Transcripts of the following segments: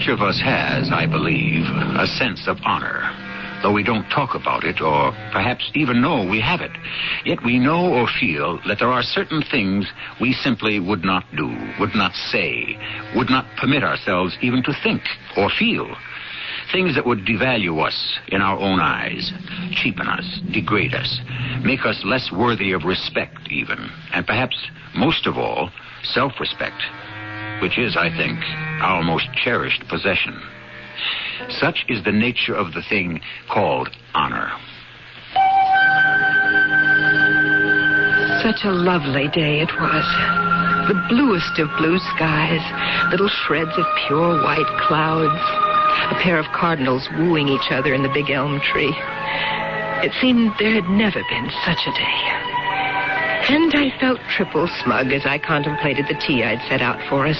Each of us has, I believe, a sense of honor. Though we don't talk about it, or perhaps even know we have it, yet we know or feel that there are certain things we simply would not do, would not say, would not permit ourselves even to think or feel. Things that would devalue us in our own eyes, cheapen us, degrade us, make us less worthy of respect even, and perhaps, most of all, self-respect, which is, I think, our most cherished possession. Such is the nature of the thing called honor. Such a lovely day it was. The bluest of blue skies, little shreds of pure white clouds, a pair of cardinals wooing each other in the big elm tree. It seemed there had never been such a day. And I felt triple smug as I contemplated the tea I'd set out for us.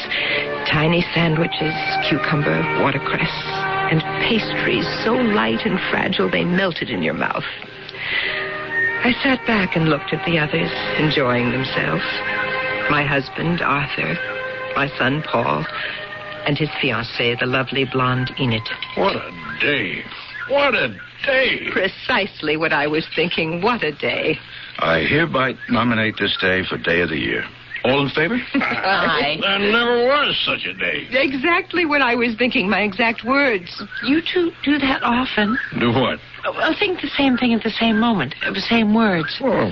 Tiny sandwiches, cucumber, watercress, and pastries so light and fragile they melted in your mouth. I sat back and looked at the others, enjoying themselves. My husband, Arthur, my son, Paul, and his fiancée, the lovely blonde Enid. What a day. What a day. Precisely what I was thinking. What a day. I hereby nominate this day for Day of the Year. All in favor? Aye. There never was such a day. Exactly what I was thinking, my exact words. You two do that often. Do what? Well, think the same thing at the same moment, the same words. Well,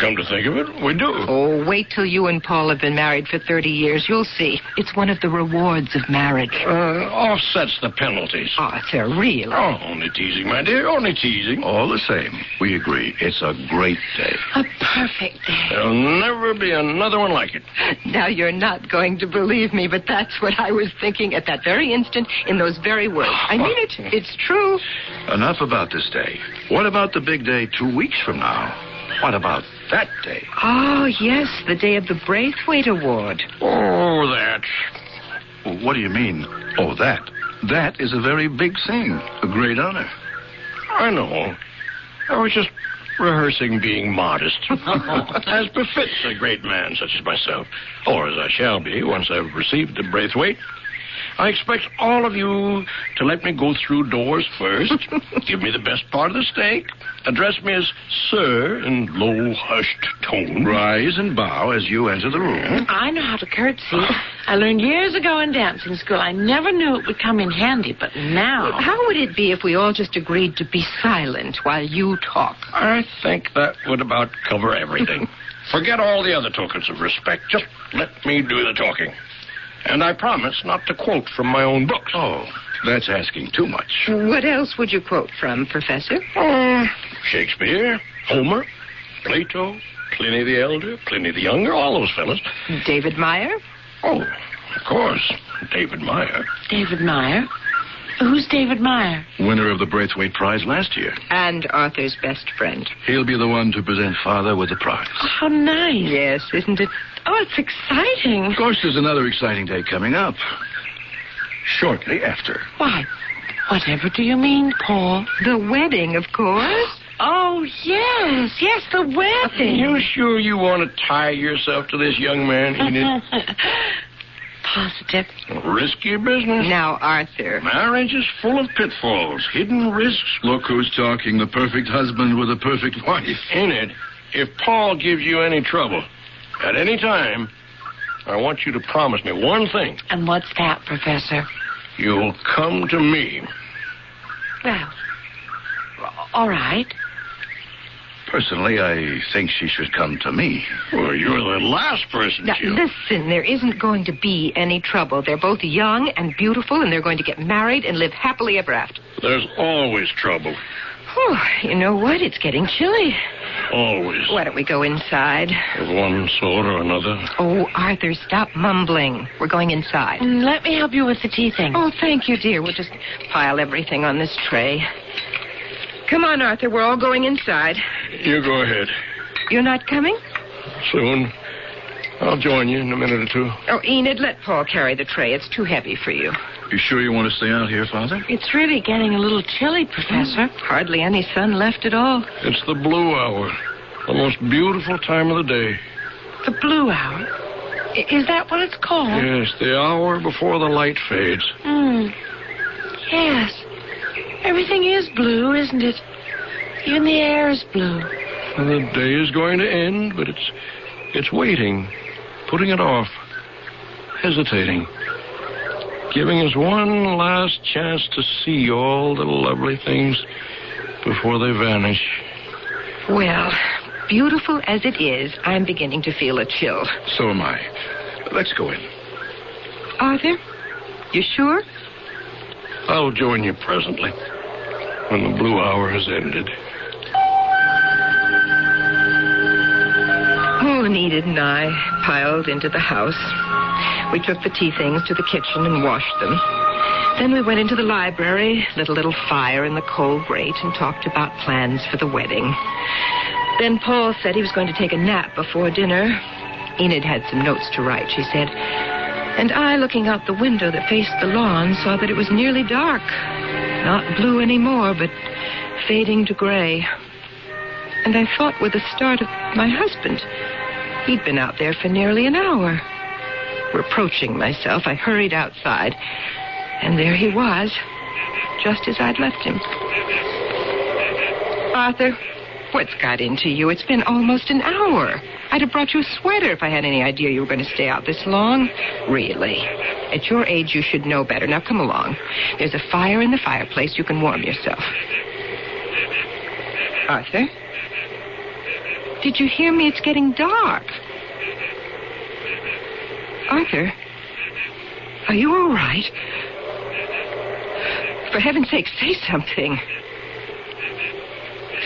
come to think of it, we do. Oh, wait till you and Paul have been married for 30 years. You'll see. It's one of the rewards of marriage. Offsets the penalties. Arthur, really? Oh, only teasing, my dear, only teasing. All the same, we agree. It's a great day. A perfect day. There'll never be another one like it. Now, you're not going to believe me, but that's what I was thinking at that very instant in those very words. I mean it. It's true. Enough about this day. What about the big day 2 weeks from now? What about that day? Oh, yes, the day of the Braithwaite Award. Oh, that. What do you mean, oh, that? That is a very big thing, a great honor. I know. I was just rehearsing being modest, as befits a great man such as myself, or as I shall be once I've received the Braithwaite. I expect all of you to let me go through doors first, give me the best part of the steak, address me as sir in low, hushed tone. Rise and bow as you enter the room. I know how to curtsy. I learned years ago in dancing school. I never knew it would come in handy, but now... How would it be if we all just agreed to be silent while you talk? I think that would about cover everything. Forget all the other tokens of respect. Just let me do the talking. And I promise not to quote from my own books. Oh, that's asking too much. What else would you quote from, Professor? Shakespeare, Homer, Plato, Pliny the Elder, Pliny the Younger, all those fellas. David Meyer? Oh, of course, David Meyer. David Meyer? Who's David Meyer? Winner of the Braithwaite Prize last year. And Arthur's best friend. He'll be the one to present Father with the prize. Oh, how nice. Yes, isn't it? Oh, it's exciting. Of course, there's another exciting day coming up. Shortly after. Why, whatever do you mean, Paul? The wedding, of course. Oh, yes, the wedding. You sure you want to tie yourself to this young man, Enid? Positive. Risky business. Now, Arthur. Marriage is full of pitfalls, hidden risks. Look who's talking, the perfect husband with a perfect wife. Enid, if Paul gives you any trouble, at any time, I want you to promise me one thing. And what's that, Professor? You'll come to me. Well, all right. Personally, I think she should come to me. Well, you're the last person, Now, Jill. listen, there isn't going to be any trouble. They're both young and beautiful, and they're going to get married and live happily ever after. There's always trouble. Oh, you know what? It's getting chilly. Always. Why don't we go inside? Of one sort or another. Oh, Arthur, stop mumbling. We're going inside. Let me help you with the tea thing. Oh, thank you, dear. We'll just pile everything on this tray. Come on, Arthur. We're all going inside. You go ahead. You're not coming? Soon. I'll join you in a minute or two. Oh, Enid, let Paul carry the tray. It's too heavy for you. You sure you want to stay out here, Father? It's really getting a little chilly, Professor. Hardly any sun left at all. It's the blue hour. The most beautiful time of the day. The blue hour? Is that what it's called? Yes, the hour before the light fades. Yes. Everything is blue, isn't it? Even the air is blue. And the day is going to end, but it's waiting, putting it off, hesitating, giving us one last chance to see all the lovely things before they vanish. Well, beautiful as it is, I'm beginning to feel a chill. So am I. Let's go in. Arthur, you sure? I'll join you presently, when the blue hour has ended. Oh, Enid and I piled into the house. We took the tea things to the kitchen and washed them. Then we went into the library, lit a little fire in the coal grate, and talked about plans for the wedding. Then Paul said he was going to take a nap before dinner. Enid had some notes to write, she said. And I, looking out the window that faced the lawn, saw that it was nearly dark. Not blue anymore, but fading to gray. And I thought with the start of my husband. He'd been out there for nearly an hour. Reproaching myself, I hurried outside. And there he was, just as I'd left him. Arthur, what's got into you? It's been almost an hour. I'd have brought you a sweater if I had any idea you were going to stay out this long. Really. At your age, you should know better. Now, come along. There's a fire in the fireplace. You can warm yourself. Arthur? Did you hear me? It's getting dark. Arthur? Are you all right? For heaven's sake, say something.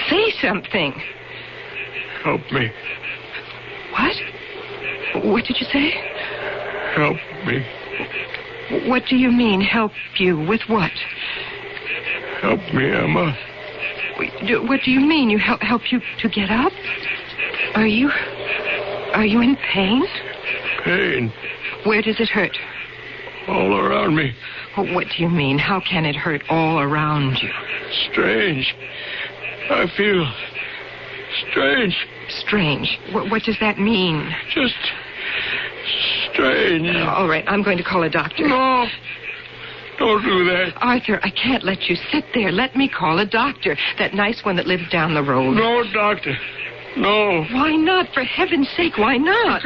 Say something. Help me. What? What did you say? Help me. What do you mean, help you? With what? Help me, Emma. What do you mean? You help you to get up? Are you in pain? Pain. Where does it hurt? All around me. What do you mean? How can it hurt all around you? Strange. I feel strange. Strange? What does that mean? Just strange. All right, I'm going to call a doctor. No. Don't do that. Arthur, I can't let you sit there. Let me call a doctor. That nice one that lives down the road. No, doctor. No. Why not? For heaven's sake, why not?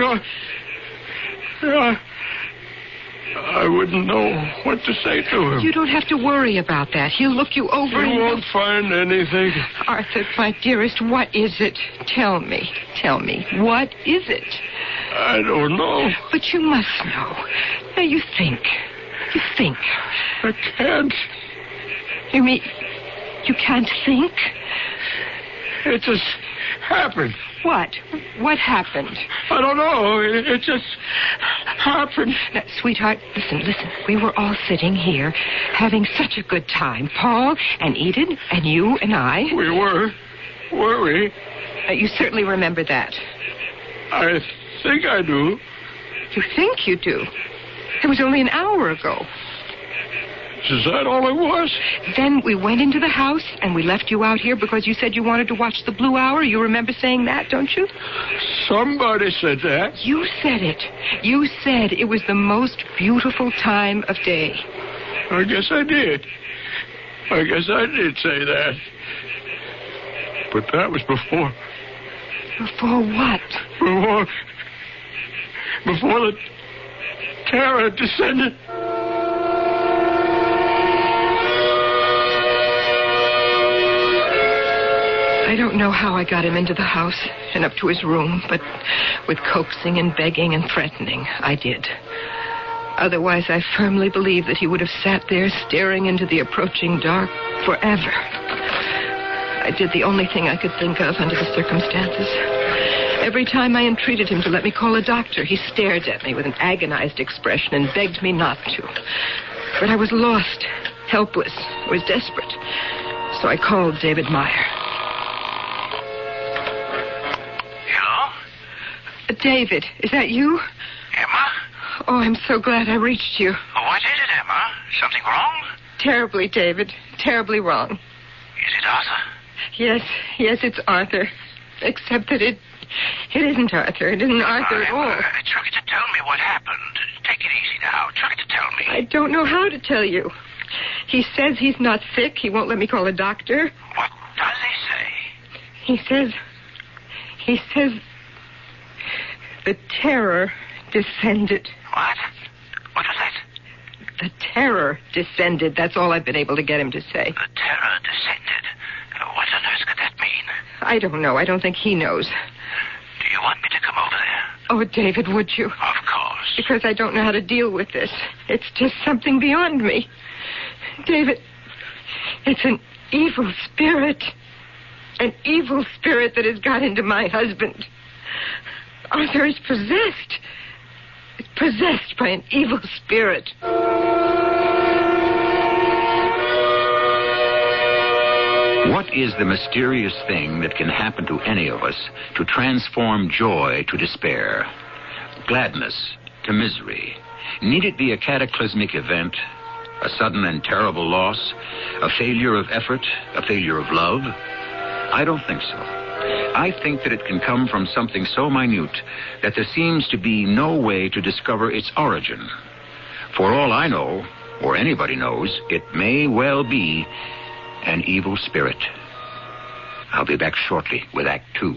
I wouldn't know what to say to him. You don't have to worry about that. He'll look you over He won't find anything. Arthur, my dearest, what is it? Tell me. Tell me. What is it? I don't know. But you must know. Now, you think. You think. I can't. You mean you can't think? It just happened. What? What happened? I don't know. It just happened. Now, sweetheart, listen. We were all sitting here having such a good time. Paul and Enid and you and I. We were. Were we? You certainly remember that. I think I do. You think you do? It was only an hour ago. Is that all it was? Then we went into the house and we left you out here because you said you wanted to watch the blue hour. You remember saying that, don't you? Somebody said that. You said it. You said it was the most beautiful time of day. I guess I did. I guess I did say that. But that was before. Before what? Before the terror descended. I don't know how I got him into the house and up to his room, but with coaxing and begging and threatening, I did. Otherwise, I firmly believe that he would have sat there staring into the approaching dark forever. I did the only thing I could think of under the circumstances. Every time I entreated him to let me call a doctor, he stared at me with an agonized expression and begged me not to. But I was lost, helpless, I was desperate. So I called David Meyer. David, is that you? Emma? Oh, I'm so glad I reached you. What is it, Emma? Something wrong? Terribly, David. Terribly wrong. Is it Arthur? Yes, it's Arthur. Except that it It isn't Arthur. It isn't Arthur at all. Try to tell me what happened. Take it easy now. Try to tell me. I don't know how to tell you. He says he's not sick. He won't let me call a doctor. What does he say? He says the terror descended. What? What was that? The terror descended. That's all I've been able to get him to say. The terror descended. What on earth could that mean? I don't know. I don't think he knows. Do you want me to come over there? Oh, David, would you? Of course. Because I don't know how to deal with this. It's just something beyond me. David, it's an evil spirit. An evil spirit that has got into my husband. Arthur is possessed. Possessed by an evil spirit. What is the mysterious thing that can happen to any of us to transform joy to despair, gladness to misery? Need it be a cataclysmic event, a sudden and terrible loss, a failure of effort, a failure of love? I don't think so. I think that it can come from something so minute that there seems to be no way to discover its origin. For all I know, or anybody knows, it may well be an evil spirit. I'll be back shortly with Act 2.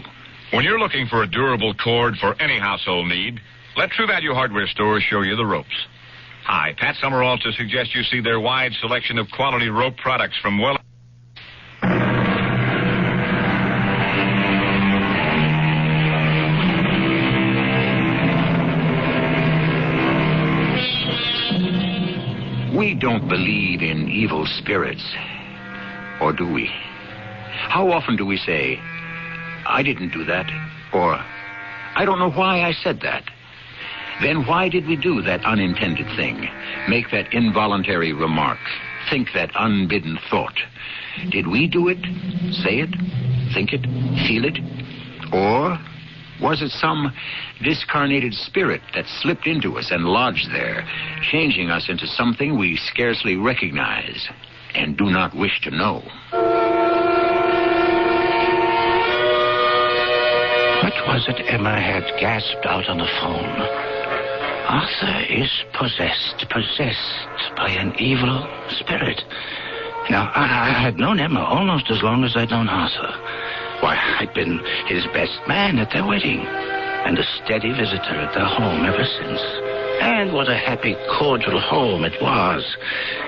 When you're looking for a durable cord for any household need, let True Value Hardware stores show you the ropes. Hi, Pat Summerall to suggest you see their wide selection of quality rope products from well... We don't believe in evil spirits. Or do we? How often do we say, I didn't do that, or I don't know why I said that? Then why did we do that unintended thing, make that involuntary remark, think that unbidden thought? Did we do it, say it, think it, feel it? Or was it some discarnated spirit that slipped into us and lodged there, changing us into something we scarcely recognize and do not wish to know? What was it Emma had gasped out on the phone? Arthur is possessed by an evil spirit. Now, I had known Emma almost as long as I'd known Arthur. Why, I'd been his best man at their wedding, and a steady visitor at their home ever since. And what a happy, cordial home it was.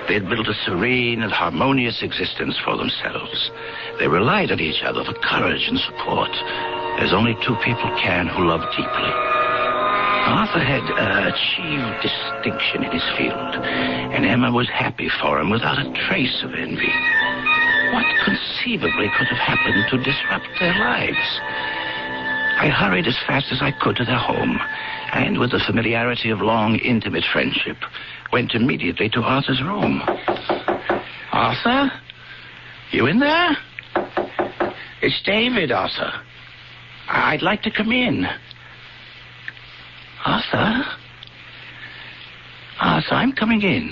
They had built a serene and harmonious existence for themselves. They relied on each other for courage and support, as only two people can who love deeply. Arthur had achieved distinction in his field, and Emma was happy for him without a trace of envy. What conceivably could have happened to disrupt their lives? I hurried as fast as I could to their home, and with the familiarity of long, intimate friendship, went immediately to Arthur's room. Arthur? You in there? It's David, Arthur. I'd like to come in. Arthur? Arthur, I'm coming in.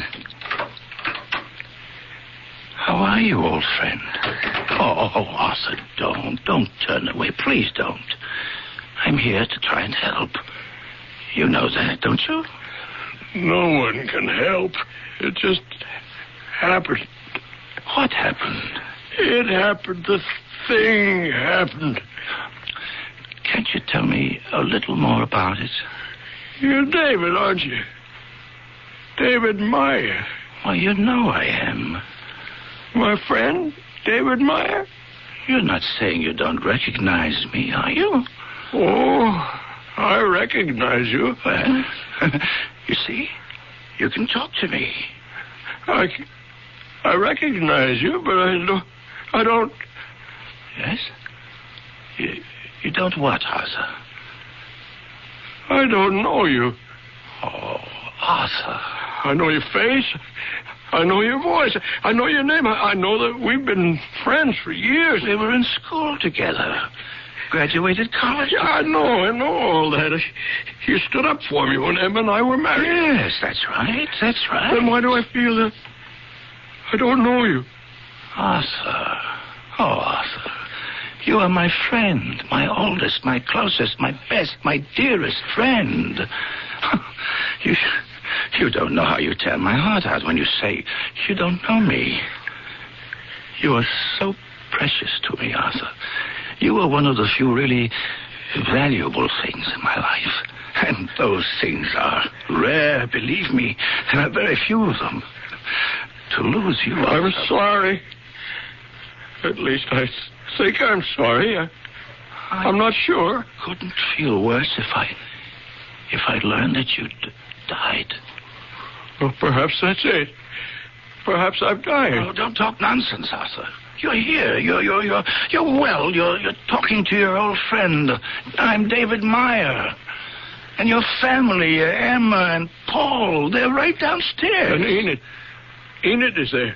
How are you, old friend? Oh, Arthur, don't turn away. Please don't. I'm here to try and help. You know that, don't you? No one can help. It just happened. What happened? It happened. The thing happened. Can't you tell me a little more about it? You're David, aren't you? David Meyer. Well, you know I am. My friend, David Meyer? You're not saying you don't recognize me, are you? Oh, I recognize you. Well, you see, you can talk to me. I recognize you, but I don't... Yes? You don't what, Arthur? I don't know you. Oh, Arthur. I know your face. I know your voice. I know your name. I know that we've been friends for years. We were in school together. Graduated college. Yeah, I know all that. You stood up for me when Emma and I were married. Yes, that's right. Then why do I feel that I don't know you? Arthur. Oh, Arthur. You are my friend, my oldest, my closest, my best, my dearest friend. You don't know how you tear my heart out when you say you don't know me. You are so precious to me, Arthur. You are one of the few really valuable things in my life. And those things are rare, believe me. There are very few of them. To lose you... I'm sorry. At least I think I'm sorry. I'm not sure. Couldn't feel worse if I'd learned that you'd died. Well, perhaps that's it. Perhaps I've died. Oh, don't talk nonsense, Arthur. You're here. You're well. You're talking to your old friend. I'm David Meyer. And your family, Emma and Paul, they're right downstairs. And Enid is there.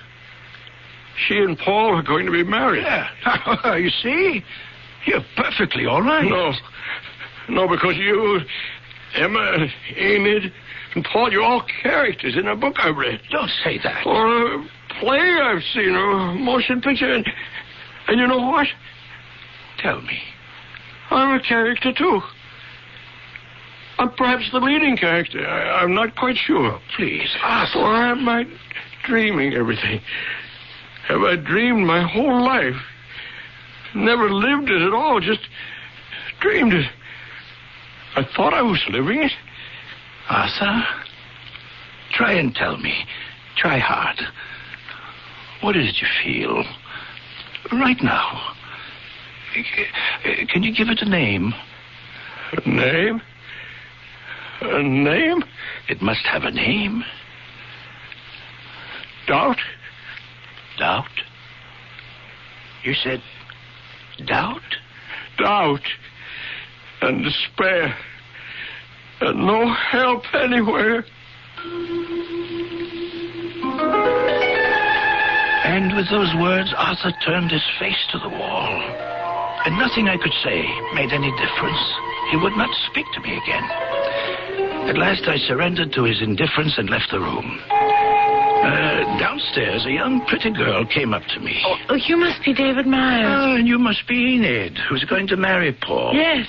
She and Paul are going to be married. Yeah. You see? You're perfectly all right. No, because you, Emma, Enid, and Paul, you're all characters in a book I read. Don't say that. Or a play I've seen, or a motion picture. And you know what? Tell me. I'm a character, too. I'm perhaps the leading character. I'm not quite sure. Please, Arthur. Or am I dreaming everything? Have I dreamed my whole life? Never lived it at all, just dreamed it. I thought I was living it. Arthur, try and tell me. Try hard. What is it you feel right now? Can you give it a name? A name? A name? It must have a name. Doubt? Doubt? You said doubt? Doubt. And despair. And no help anywhere. And with those words, Arthur turned his face to the wall. And nothing I could say made any difference. He would not speak to me again. At last I surrendered to his indifference and left the room. Downstairs, a young, pretty girl came up to me. Oh, you must be David Myers. And you must be Enid, who's going to marry Paul. Yes.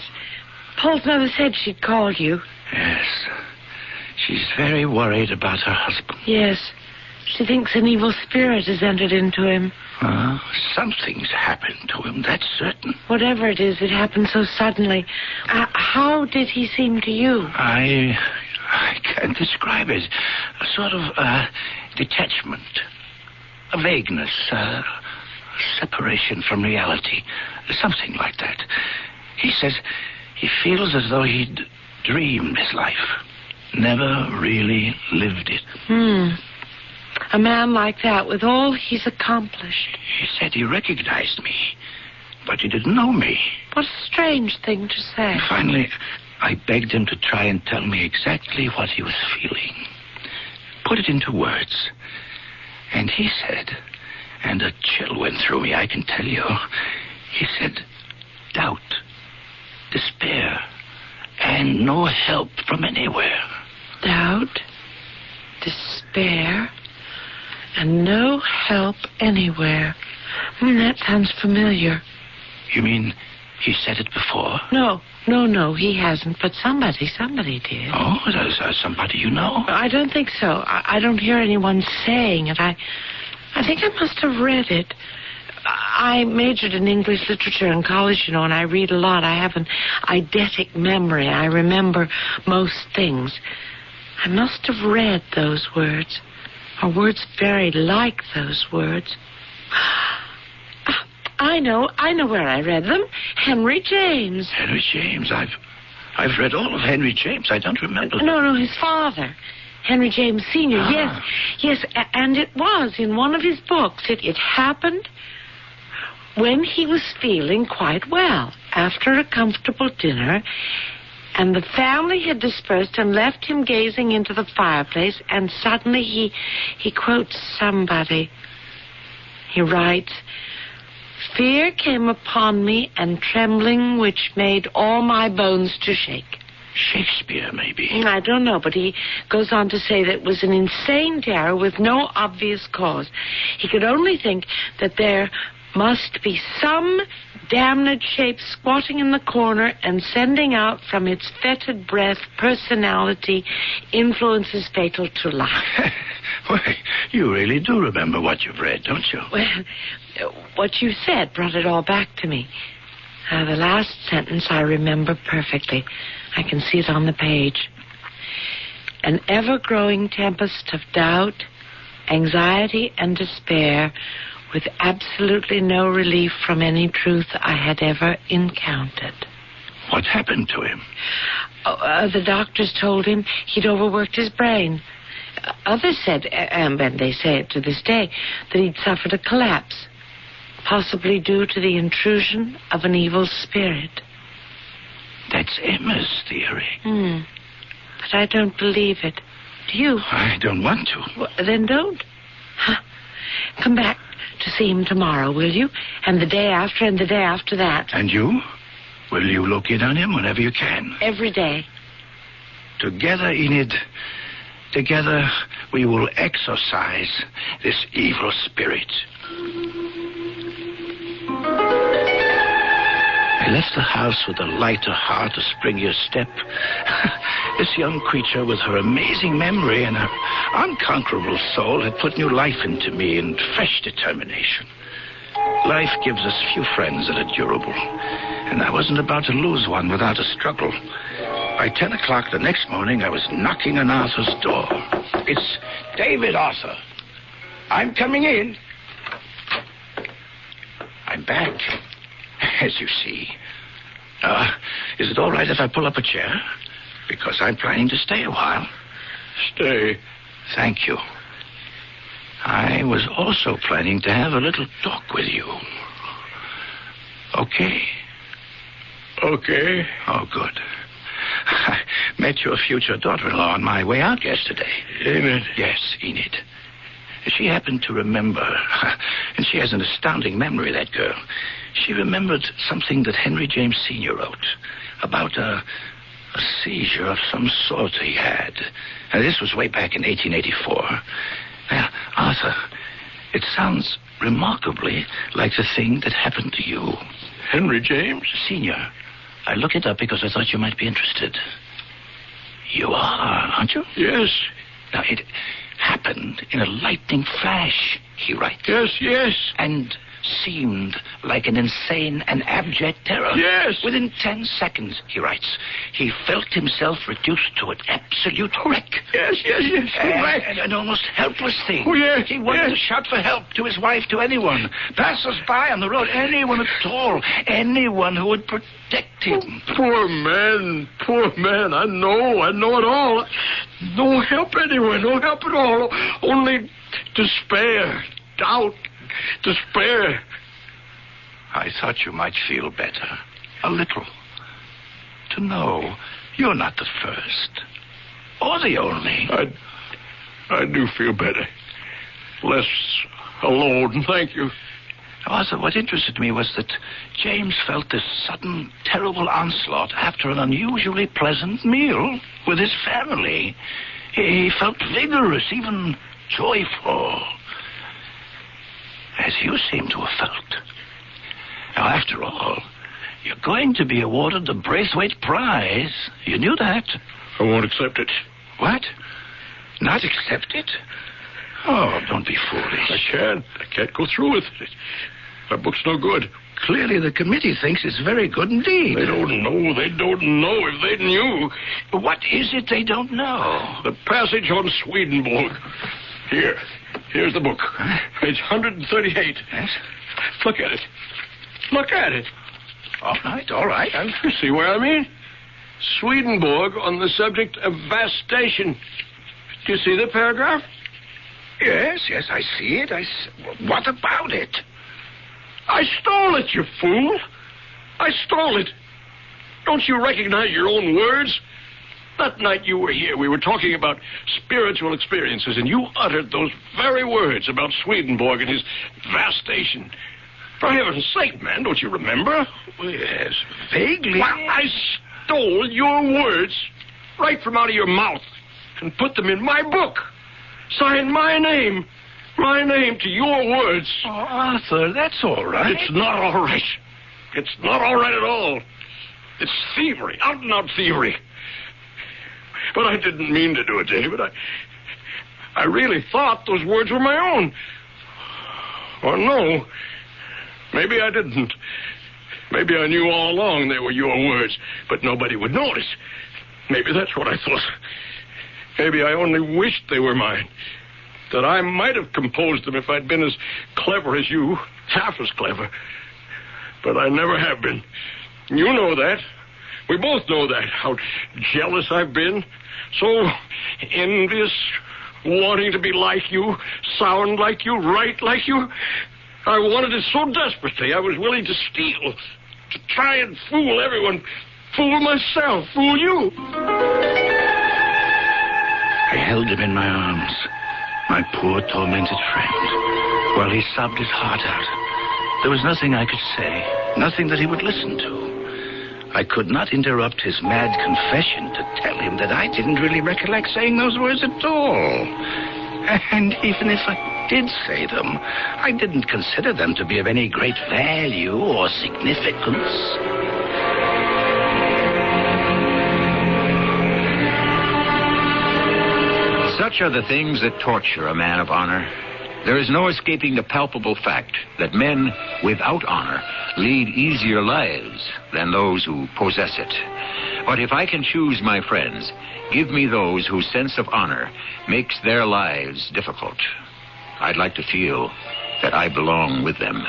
Paul's mother said she'd call you. Yes. She's very worried about her husband. Yes. She thinks an evil spirit has entered into him. Something's happened to him, that's certain. Whatever it is, it happened so suddenly. How did he seem to you? I can't describe it. A sort of detachment, a vagueness, separation from reality, something like that. He says he feels as though he'd dreamed his life, never really lived it. A man like that, with all he's accomplished. He said he recognized me, but he didn't know me. What a strange thing to say. And finally, I begged him to try and tell me exactly what he was feeling. Put it into words. And he said, and a chill went through me, I can tell you. He said, doubt, despair, and no help from anywhere. Doubt, despair, and no help anywhere. That sounds familiar. You mean he said it before? No, he hasn't. But somebody did. Oh, is there somebody you know? I don't think so. I don't hear anyone saying it. I think I must have read it. I majored in English literature in college, and I read a lot. I have an eidetic memory. I remember most things. I must have read those words, or words very like those words. I know where I read them. Henry James. Henry James. I've read all of Henry James. I don't remember. No, his father. Henry James Sr. Yes, and it was in one of his books. It happened when he was feeling quite well after a comfortable dinner, and the family had dispersed and left him gazing into the fireplace, and suddenly he quotes somebody. He writes, "Fear came upon me, and trembling which made all my bones to shake." Shakespeare, maybe. I don't know, but he goes on to say that it was an insane terror with no obvious cause. He could only think that there must be some damned shape squatting in the corner and sending out from its fetid breath personality influences fatal to life. Why, you really do remember what you've read, don't you? Well, what you said brought it all back to me. The last sentence I remember perfectly. I can see it on the page. An ever-growing tempest of doubt, anxiety, and despair, with absolutely no relief from any truth I had ever encountered. What happened to him? The doctors told him he'd overworked his brain. Others said, and they say it to this day, that he'd suffered a collapse, possibly due to the intrusion of an evil spirit. That's Emma's theory. But I don't believe it. Do you? I don't want to. Well, then don't. Come back to see him tomorrow, will you? And the day after, and the day after that. And you? Will you look in on him whenever you can? Every day. Together, Enid, together we will exorcise this evil spirit. I left the house with a lighter heart, a springier step. This young creature with her amazing memory and her unconquerable soul had put new life into me and fresh determination. Life gives us few friends that are durable, and I wasn't about to lose one without a struggle. By 10 o'clock the next morning, I was knocking on Arthur's door. It's David, Arthur. I'm coming in. I'm back, as you see. Is it all right if I pull up a chair? Because I'm planning to stay a while. Stay. Thank you. I was also planning to have a little talk with you. Okay? Okay. Oh, good. I met your future daughter-in-law on my way out yesterday. Enid? Yes, Enid. She happened to remember, and she has an astounding memory, that girl. She remembered something that Henry James Sr. wrote about a seizure of some sort he had. And this was way back in 1884. Now, Arthur, it sounds remarkably like the thing that happened to you. Henry James? Sr. I looked it up because I thought you might be interested. You are, aren't you? Yes. Now, it happened in a lightning flash, he writes. Yes. And seemed like an insane and abject terror. Yes. Within 10 seconds, he writes, he felt himself reduced to an absolute wreck. Yes. And an almost helpless thing. Oh, yes. He wanted to shout for help to his wife, to anyone. Passers-by on the road, anyone at all. Anyone who would protect him. Poor man. I know it all. No help anywhere, no help at all. Only despair, doubt, despair. I thought you might feel better. A little. To know you're not the first. Or the only. I do feel better. Less alone, thank you. Arthur, what interested me was that James felt this sudden, terrible onslaught after an unusually pleasant meal with his family. He felt vigorous, even joyful, as you seem to have felt. Now, after all, you're going to be awarded the Braithwaite Prize. You knew that. I won't accept it. What? Not accept it? Oh, don't be foolish. I can't go through with it. My book's no good. Clearly, the committee thinks it's very good indeed. They don't know. If they knew. What is it they don't know? The passage on Swedenborg. Here's the book. Huh? Page 138. Yes? Look at it. All right. You see what I mean? Swedenborg on the subject of vastation. Do you see the paragraph? Yes, I see it. What about it? I stole it, you fool. I stole it. Don't you recognize your own words? That night you were here, we were talking about spiritual experiences, and you uttered those very words about Swedenborg and his vastation. For heaven's sake, man, don't you remember? Yes, vaguely. Well, I stole your words right from out of your mouth and put them in my book. Signed my name. My name to your words. Oh, Arthur, that's all right. It's not all right. It's not all right at all. It's thievery, out-and-out thievery. But I didn't mean to do it, David. I really thought those words were my own. Or no, maybe I didn't. Maybe I knew all along they were your words, but nobody would notice. Maybe that's what I thought. Maybe I only wished they were mine. That I might have composed them if I'd been as clever as you, half as clever. But I never have been. You know that. We both know that. How jealous I've been. So envious, wanting to be like you, sound like you, write like you. I wanted it so desperately, I was willing to steal, to try and fool everyone, fool myself, fool you. I held him in my arms, my poor tormented friend, while he sobbed his heart out. There was nothing I could say, nothing that he would listen to. I could not interrupt his mad confession to tell him that I didn't really recollect saying those words at all. And even if I did say them, I didn't consider them to be of any great value or significance. Such are the things that torture a man of honor. There is no escaping the palpable fact that men without honor lead easier lives than those who possess it. But if I can choose my friends, give me those whose sense of honor makes their lives difficult. I'd like to feel that I belong with them.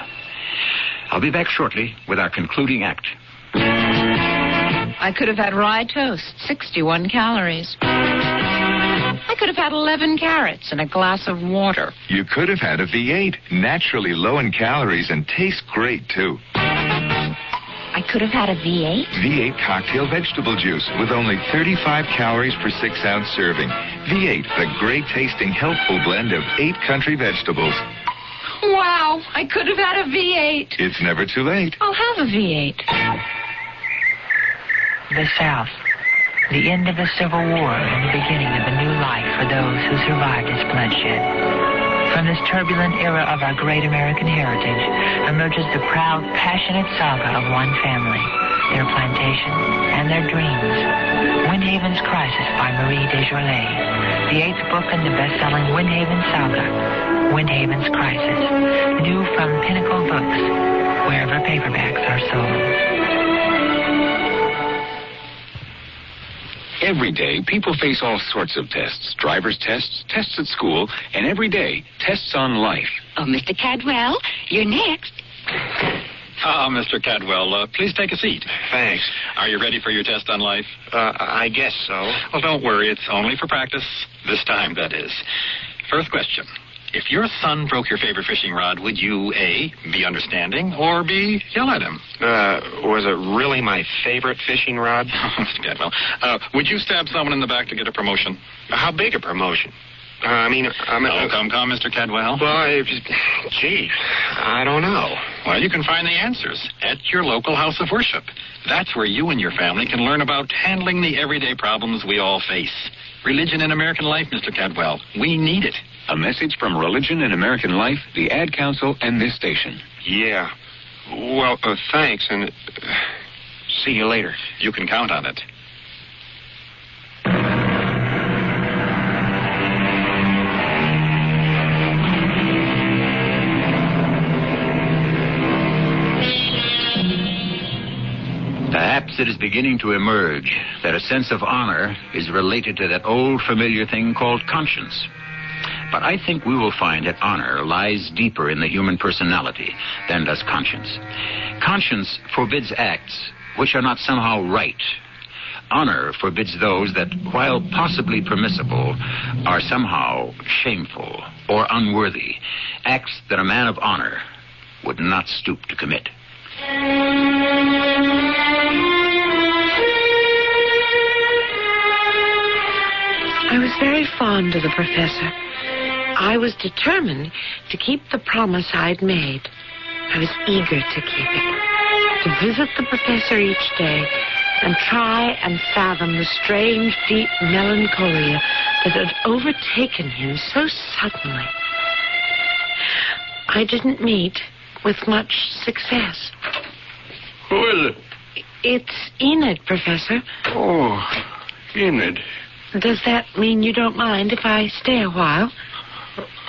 I'll be back shortly with our concluding act. I could have had rye toast, 61 calories. I could have had 11 carrots and a glass of water. You could have had a V8, naturally low in calories and tastes great, too. I could have had a V8? V8 cocktail vegetable juice with only 35 calories per 6-ounce serving. V8, the great-tasting, healthful blend of 8 country vegetables. Wow, I could have had a V8. It's never too late. I'll have a V8. The South. The end of the Civil War and the beginning of a new life for those who survived its bloodshed. From this turbulent era of our great American heritage emerges the proud, passionate saga of one family, their plantation, and their dreams. Windhaven's Crisis by Marie Desjardins, the 8th book in the best-selling Windhaven saga, Windhaven's Crisis, new from Pinnacle Books, wherever paperbacks are sold. Every day, people face all sorts of tests. Driver's tests, tests at school, and every day, tests on life. Oh, Mr. Cadwell, you're next. Mr. Cadwell, please take a seat. Thanks. Are you ready for your test on life? I guess so. Well, don't worry. It's only for practice. This time, that is. First question. If your son broke your favorite fishing rod, would you, A, be understanding, or B, yell at him? Was it really my favorite fishing rod? Mr. Cadwell, would you stab someone in the back to get a promotion? How big a promotion? Come, Mr. Cadwell. Well, gee, I don't know. Well, you can find the answers at your local house of worship. That's where you and your family can learn about handling the everyday problems we all face. Religion in American life, Mr. Cadwell. We need it. A message from Religion in American Life, the Ad Council, and this station. Yeah. Well, thanks, and see you later. You can count on it. Perhaps it is beginning to emerge that a sense of honor is related to that old familiar thing called conscience. But I think we will find that honor lies deeper in the human personality than does conscience. Conscience forbids acts which are not somehow right. Honor forbids those that, while possibly permissible, are somehow shameful or unworthy, acts that a man of honor would not stoop to commit. I was very fond of the professor. I was determined to keep the promise I'd made. I was eager to keep it, to visit the professor each day and try and fathom the strange, deep melancholia that had overtaken him so suddenly. I didn't meet with much success. Who is it? It's Enid, Professor. Oh, Enid. Does that mean you don't mind if I stay a while?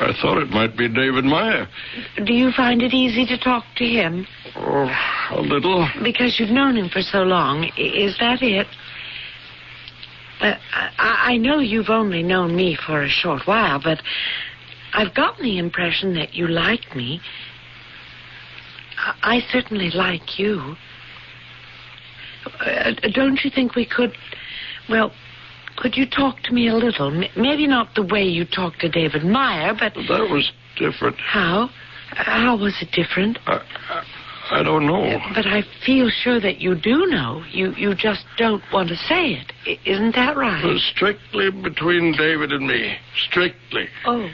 I thought it might be David Meyer. Do you find it easy to talk to him? Oh, a little. Because you've known him for so long. Is that it? I know you've only known me for a short while, but I've gotten the impression that you like me. I certainly like you. Don't you think we could, well, could you talk to me a little? Maybe not the way you talked to David Meyer, but... That was different. How? How was it different? I don't know. But I feel sure that you do know. You just don't want to say it. Isn't that right? Strictly between David and me. Strictly. Oh.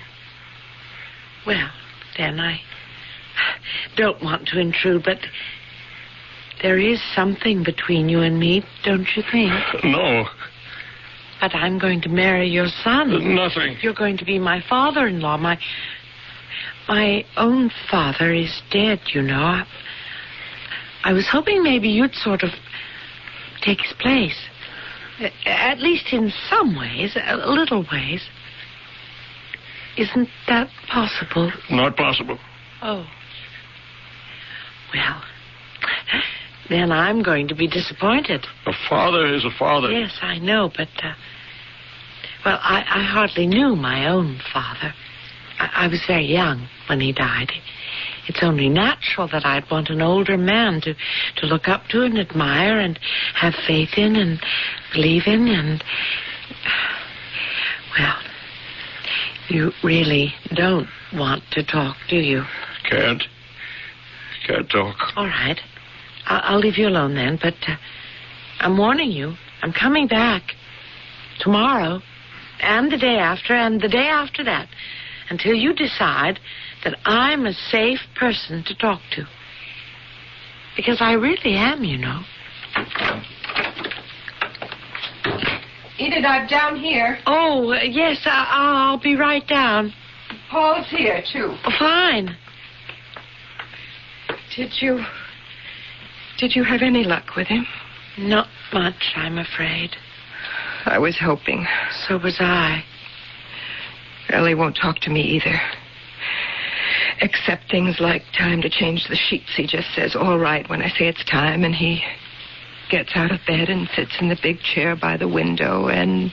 Well, then I don't want to intrude, but there is something between you and me, don't you think? No. But I'm going to marry your son. Nothing. You're going to be my father-in-law. My own father is dead, you know. I was hoping maybe you'd sort of take his place. At least in some ways, little ways. Isn't that possible? Not possible. Oh. Well, then I'm going to be disappointed. A father is a father. Yes, I know, but, well, I hardly knew my own father. I was very young when he died. It's only natural that I'd want an older man to look up to and admire and have faith in and believe in and... Well, you really don't want to talk, do you? Can't talk. All right. I'll leave you alone then, but I'm warning you. I'm coming back tomorrow and the day after and the day after that until you decide that I'm a safe person to talk to. Because I really am, you know. Enid, I'm down here. Oh, yes, I'll be right down. Paul's here, too. Oh, fine. Did you have any luck with him? Not much, I'm afraid. I was hoping. So was I. Well, he won't talk to me either. Except things like time to change the sheets. He just says, all right, when I say it's time, and he gets out of bed and sits in the big chair by the window and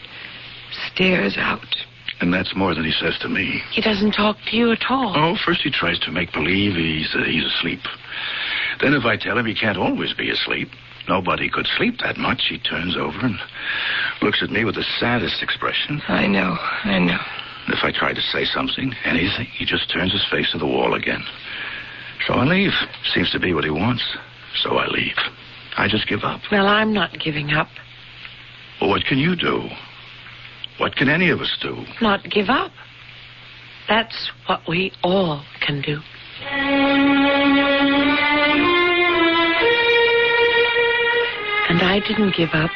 stares out. And that's more than he says to me. He doesn't talk to you at all. Oh, first he tries to make believe he's asleep. Then if I tell him he can't always be asleep, nobody could sleep that much, he turns over and looks at me with the saddest expression. I know. If I try to say something, anything, he just turns his face to the wall again. So I leave. Seems to be what he wants. So I leave. I just give up. Well, I'm not giving up. Well, what can you do? What can any of us do? Not give up. That's what we all can do. And I didn't give up.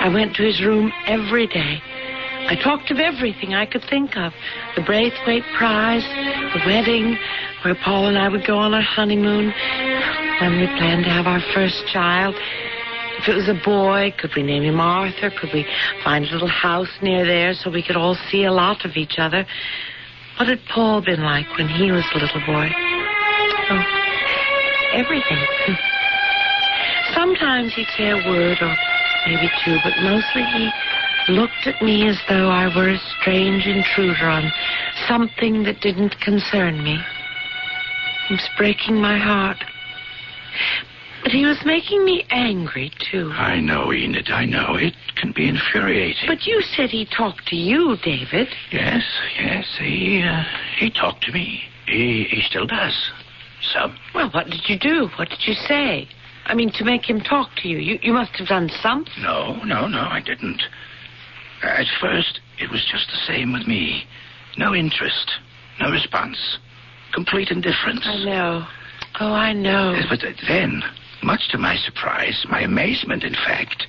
I went to his room every day. I talked of everything I could think of. The Braithwaite Prize, the wedding, where Paul and I would go on our honeymoon, when we planned to have our first child. If it was a boy, could we name him Arthur? Could we find a little house near there so we could all see a lot of each other? What had Paul been like when he was a little boy? Oh, everything. Sometimes he'd say a word or maybe two, but mostly he looked at me as though I were a strange intruder on something that didn't concern me. It was breaking my heart. But he was making me angry, too. I know, Enid, I know. It can be infuriating. But you said he talked to you, David. Yes, he talked to me. He still does. Some. Well, what did you do? What did you say? I mean, to make him talk to you. You must have done something. No, I didn't. At first, it was just the same with me. No interest, no response, complete indifference. I know. Oh, I know. But then, much to my surprise, my amazement, in fact,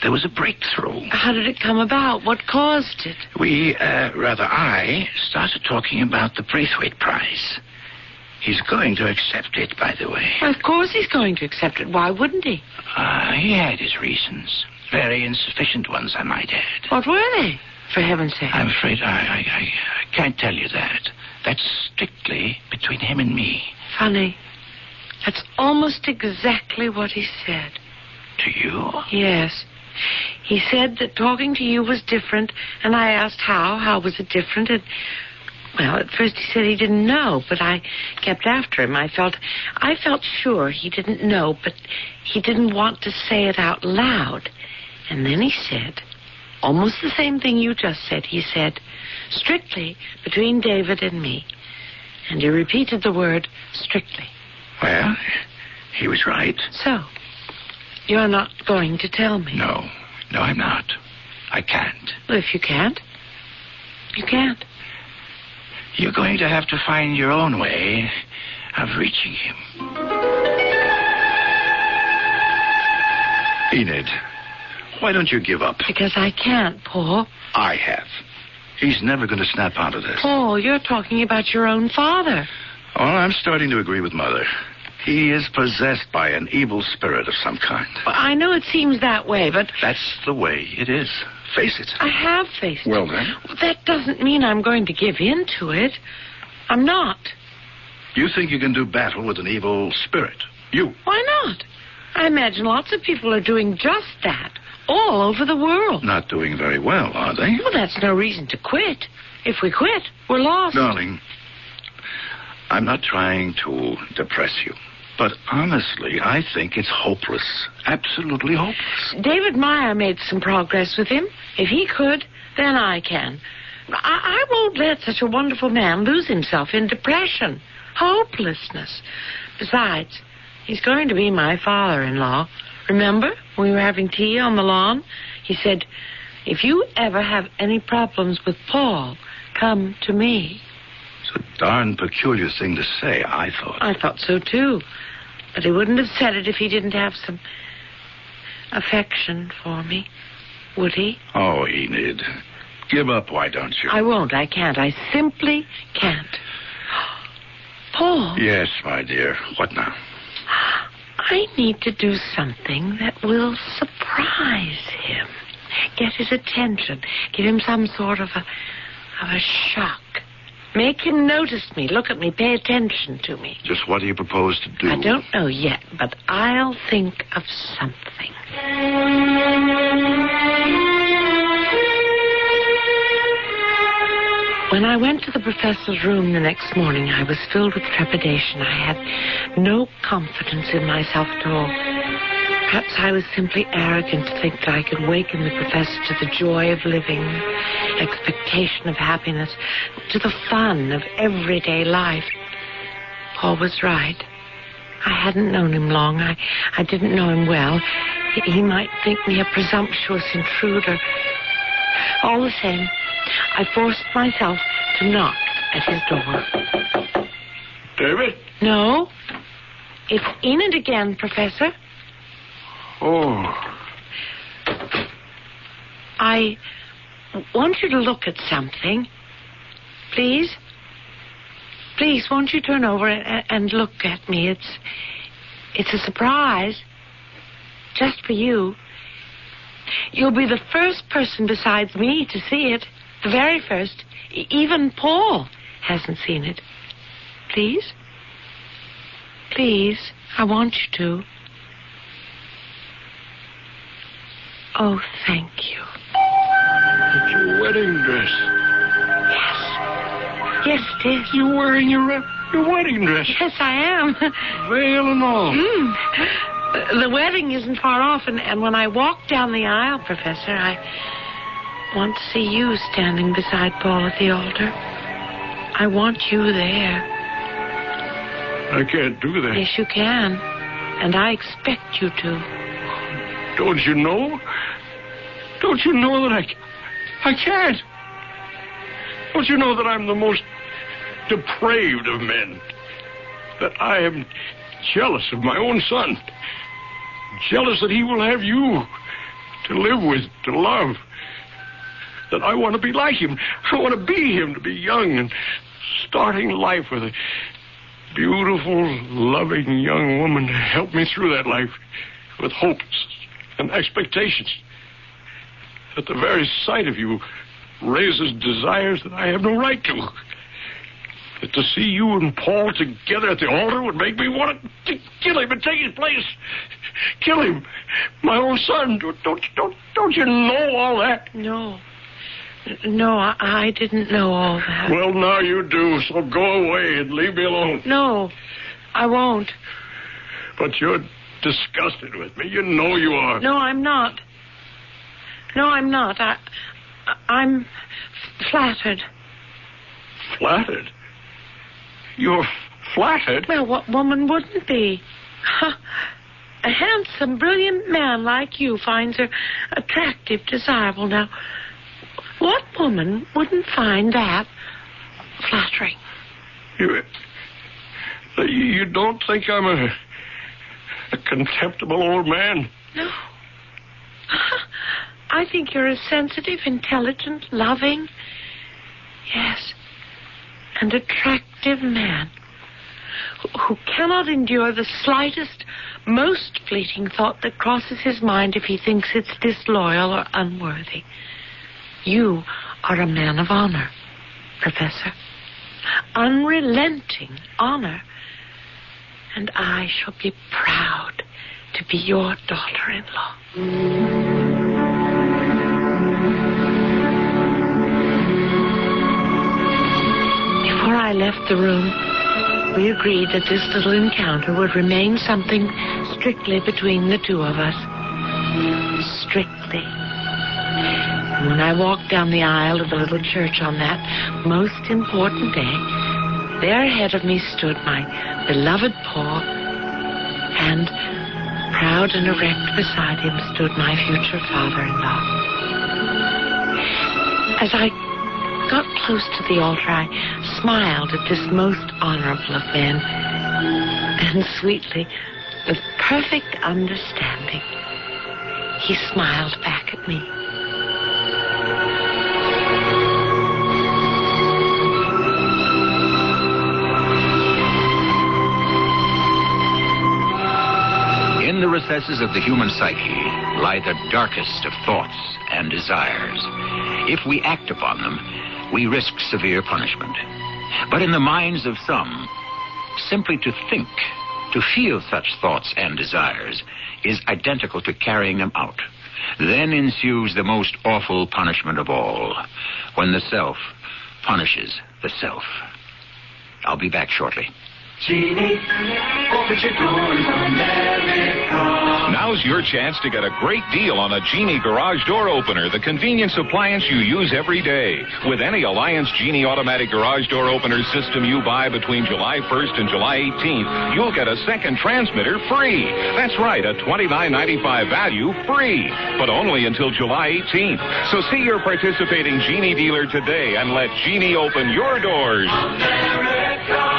there was a breakthrough. How did it come about? What caused it? I started talking about the Braithwaite Prize. He's going to accept it, by the way. Of course he's going to accept it. Why wouldn't he? He had his reasons. Very insufficient ones, I might add. What were they, for heaven's sake? I'm afraid I can't tell you that. That's strictly between him and me. Funny. That's almost exactly what he said. To you? Yes. He said that talking to you was different, and I asked how was it different, and, well, at first he said he didn't know, but I kept after him. I felt sure he didn't know, but he didn't want to say it out loud. And then he said, almost the same thing you just said. He said, strictly between David and me. And he repeated the word strictly. Well, he was right. So, you're not going to tell me? No, I'm not. I can't. Well, if you can't, you can't. You're going to have to find your own way of reaching him. Enid, why don't you give up? Because I can't, Paul. I have. He's never going to snap out of this. Paul, you're talking about your own father. Well, I'm starting to agree with Mother. He is possessed by an evil spirit of some kind. Well, I know it seems that way, but... That's the way it is. Face it. I have faced it. Well, then? That doesn't mean I'm going to give in to it. I'm not. You think you can do battle with an evil spirit? You? Why not? I imagine lots of people are doing just that, all over the world. Not doing very well, are they? Well, that's no reason to quit. If we quit, we're lost. Darling, I'm not trying to depress you. But honestly, I think it's hopeless. Absolutely hopeless. David Meyer made some progress with him. If he could, then I can. I won't let such a wonderful man lose himself in depression, hopelessness. Besides, he's going to be my father-in-law. Remember, when we were having tea on the lawn? He said, if you ever have any problems with Paul, come to me. It's a darn peculiar thing to say, I thought. I thought so, too. But he wouldn't have said it if he didn't have some affection for me, would he? Oh, Enid, give up, why don't you? I won't. I can't. I simply can't. Paul. Yes, my dear. What now? I need to do something that will surprise him. Get his attention. Give him some sort of a shock. Make him notice me, look at me, pay attention to me. Just what do you propose to do? I don't know yet, but I'll think of something. When I went to the professor's room the next morning, I was filled with trepidation. I had no confidence in myself at all. Perhaps I was simply arrogant to think that I could waken the professor to the joy of living, expectation of happiness, to the fun of everyday life. Paul was right. I hadn't known him long. I didn't know him well. He might think me a presumptuous intruder. All the same, I forced myself to knock at his door. David? No. It's Enid again, Professor. Oh. I want you to look at something. Please? Please, won't you turn over and look at me? It's a surprise. Just for you. You'll be the first person besides me to see it. The very first. Even Paul hasn't seen it. Please? Please, I want you to. Oh, thank you. It's your wedding dress. Yes. Yes, it is. You're wearing your wedding dress. Yes, I am. Veil and all. The wedding isn't far off, and when I walk down the aisle, Professor, I want to see you standing beside Paul at the altar. I want you there. I can't do that. Yes, you can. And I expect you to. Don't you know? Don't you know that I can't? Don't you know that I'm the most depraved of men? That I am jealous of my own son. Jealous that he will have you to live with, to love. That I want to be like him. I want to be him, to be young and starting life with a beautiful, loving young woman to help me through that life with hopes and expectations. That the very sight of you raises desires that I have no right to. That to see you and Paul together at the altar would make me want to kill him and take his place. Kill him, my own son. Don't you know all that? No, I didn't know all that. Well, now you do, so go away and leave me alone. No, I won't. But you're disgusted with me. You know you are. No, I'm not. I'm flattered. Flattered? You're flattered? Well, what woman wouldn't be? A handsome, brilliant man like you finds her attractive, desirable. Now, what woman wouldn't find that flattering? You don't think I'm a contemptible old man? No. I think you're a sensitive, intelligent, loving, yes, and attractive man who cannot endure the slightest, most fleeting thought that crosses his mind if he thinks it's disloyal or unworthy. You are a man of honor, Professor. Unrelenting honor. And I shall be proud to be your daughter-in-law. Before I left the room, we agreed that this little encounter would remain something strictly between the two of us. Strictly. And when I walked down the aisle of the little church on that most important day, there ahead of me stood my beloved Paul, and proud and erect beside him stood my future father-in-law. As I got close to the altar, I smiled at this most honorable of men, and sweetly, with perfect understanding, he smiled back at me. In the recesses of the human psyche lie the darkest of thoughts and desires. If we act upon them, we risk severe punishment. But in the minds of some, simply to think, to feel such thoughts and desires, is identical to carrying them out. Then ensues the most awful punishment of all, when the self punishes the self. I'll be back shortly. Genie, open your doors, America. Now's your chance to get a great deal on a Genie garage door opener, the convenience appliance you use every day. With any Alliance Genie automatic garage door opener system you buy between July 1st and July 18th, you'll get a second transmitter free. That's right, a $29.95 value free, but only until July 18th. So see your participating Genie dealer today and let Genie open your doors. America.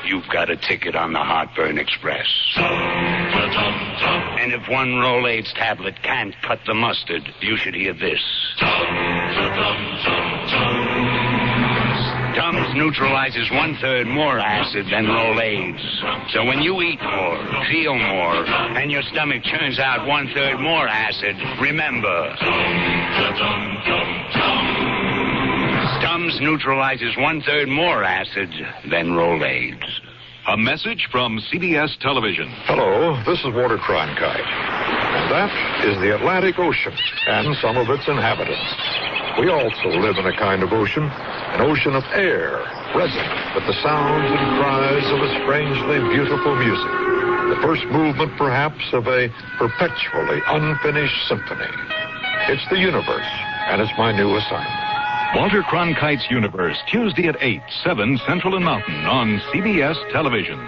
You've got a ticket on the Heartburn Express. And if one Rolaids tablet can't cut the mustard, you should hear this. Tums neutralizes 1/3 more acid than Rolaids. So when you eat more, feel more, and your stomach churns out 1/3 more acid, remember. Tums neutralizes 1/3 more acid than Rolaids. A message from CBS Television. Hello, this is Walter Cronkite. And that is the Atlantic Ocean and some of its inhabitants. We also live in a kind of ocean, an ocean of air, resonant with the sounds and cries of a strangely beautiful music. The first movement, perhaps, of a perpetually unfinished symphony. It's the universe, and it's my new assignment. Walter Cronkite's Universe, Tuesday at 8, 7 Central and Mountain on CBS Television.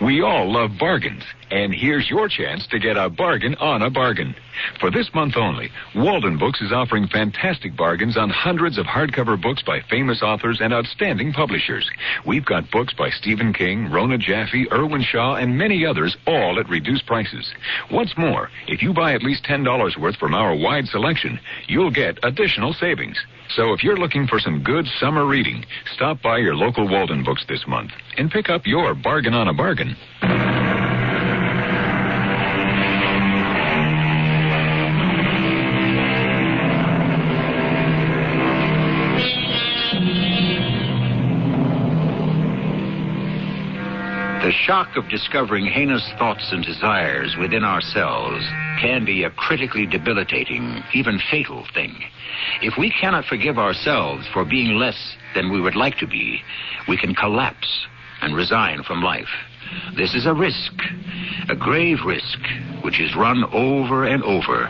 We all love bargains, and here's your chance to get a bargain on a bargain. For this month only, Walden Books is offering fantastic bargains on hundreds of hardcover books by famous authors and outstanding publishers. We've got books by Stephen King, Rona Jaffe, Irwin Shaw, and many others, all at reduced prices. What's more, if you buy at least $10 worth from our wide selection, you'll get additional savings. So if you're looking for some good summer reading, stop by your local Walden Books this month and pick up your bargain on a bargain. The shock of discovering heinous thoughts and desires within ourselves can be a critically debilitating, even fatal thing. If we cannot forgive ourselves for being less than we would like to be, we can collapse and resign from life. This is a risk, a grave risk, which is run over and over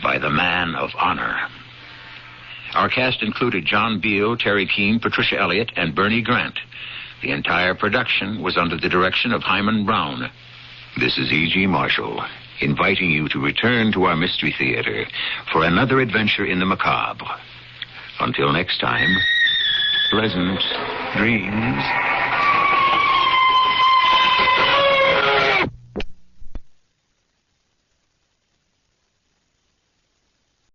by the man of honor. Our cast included John Beale, Terry Keane, Patricia Elliott, and Bernie Grant. The entire production was under the direction of Hyman Brown. This is E.G. Marshall, inviting you to return to our Mystery Theater for another adventure in the macabre. Until next time, pleasant dreams.